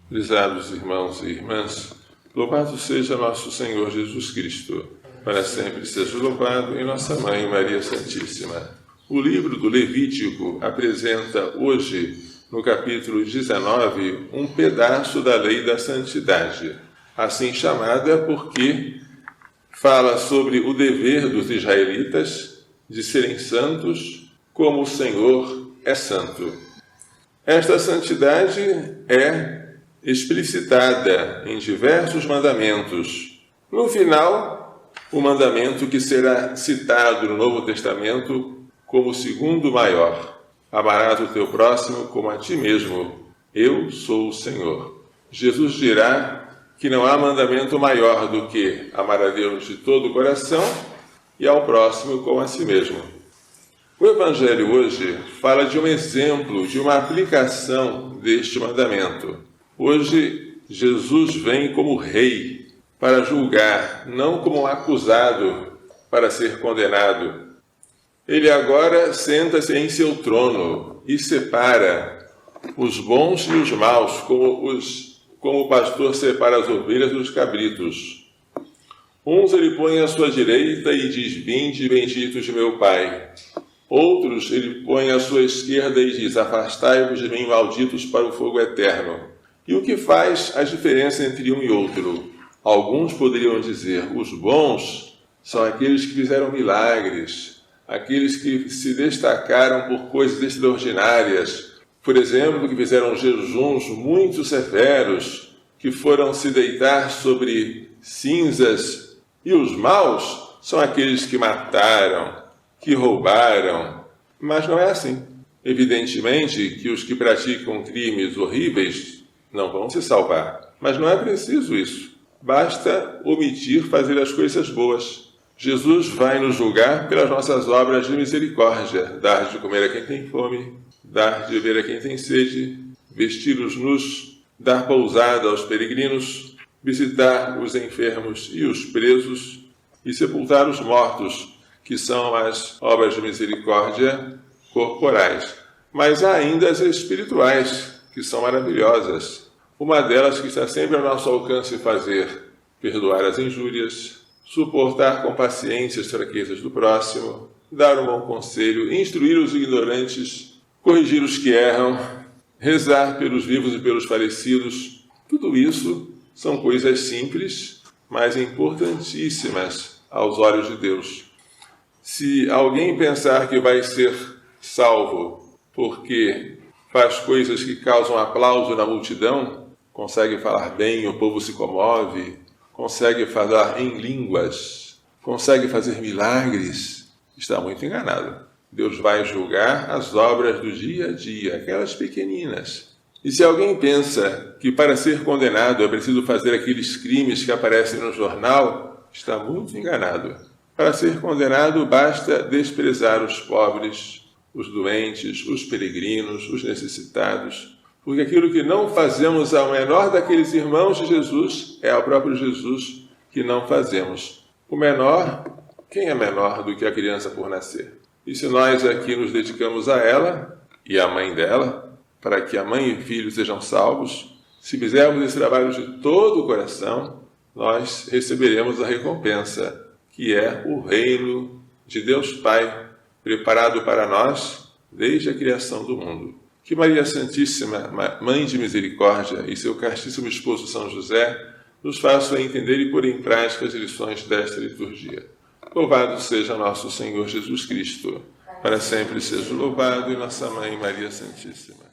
Prezados irmãos e irmãs, louvado seja nosso Senhor Jesus Cristo, para sempre seja louvado, e nossa Mãe Maria Santíssima. O livro do Levítico apresenta hoje, no capítulo 19, um pedaço da lei da santidade, assim chamada porque fala sobre o dever dos israelitas de serem santos como o Senhor é santo. Esta santidade é explicitada em diversos mandamentos. No final, o mandamento que será citado no Novo Testamento como o segundo maior: amarás o teu próximo como a ti mesmo. Eu sou o Senhor. Jesus dirá que não há mandamento maior do que amar a Deus de todo o coração e ao próximo como a si mesmo. O Evangelho hoje fala de um exemplo, de uma aplicação deste mandamento. Hoje, Jesus vem como rei para julgar, não como um acusado para ser condenado. Ele agora senta-se em seu trono e separa os bons e os maus, como o pastor separa as ovelhas dos cabritos. Uns ele põe à sua direita e diz: vinde, benditos de meu Pai. Outros ele põe à sua esquerda e diz: afastai-vos de mim, malditos, para o fogo eterno. E o que faz a diferença entre um e outro? Alguns poderiam dizer: os bons são aqueles que fizeram milagres, aqueles que se destacaram por coisas extraordinárias, por exemplo, que fizeram jejuns muito severos, que foram se deitar sobre cinzas. E os maus são aqueles que mataram, que roubaram. Mas não é assim. Evidentemente que os que praticam crimes horríveis não vão se salvar. Mas não é preciso isso. Basta omitir fazer as coisas boas. Jesus vai nos julgar pelas nossas obras de misericórdia: dar de comer a quem tem fome, dar de beber a quem tem sede, vestir os nus, dar pousada aos peregrinos, visitar os enfermos e os presos e sepultar os mortos, que são as obras de misericórdia corporais. Mas há ainda as espirituais, que são maravilhosas. Uma delas que está sempre ao nosso alcance fazer: perdoar as injúrias, suportar com paciência as fraquezas do próximo, dar um bom conselho, instruir os ignorantes, corrigir os que erram, rezar pelos vivos e pelos falecidos. Tudo isso são coisas simples, mas importantíssimas aos olhos de Deus. Se alguém pensar que vai ser salvo porque faz coisas que causam aplauso na multidão, consegue falar bem, o povo se comove, consegue falar em línguas, consegue fazer milagres, está muito enganado. Deus vai julgar as obras do dia a dia, aquelas pequeninas. E se alguém pensa que para ser condenado é preciso fazer aqueles crimes que aparecem no jornal, está muito enganado. Para ser condenado basta desprezar os pobres, os doentes, os peregrinos, os necessitados, porque aquilo que não fazemos ao menor daqueles irmãos de Jesus é ao próprio Jesus que não fazemos. O menor, quem é menor do que a criança por nascer? E se nós aqui nos dedicamos a ela e à mãe dela, para que a mãe e filho sejam salvos, se fizermos esse trabalho de todo o coração, nós receberemos a recompensa, que é o reino de Deus Pai, preparado para nós desde a criação do mundo. Que Maria Santíssima, Mãe de Misericórdia, e seu castíssimo esposo São José nos façam entender e pôr em prática as lições desta liturgia. Louvado seja nosso Senhor Jesus Cristo. Para sempre seja louvado, e nossa Mãe Maria Santíssima.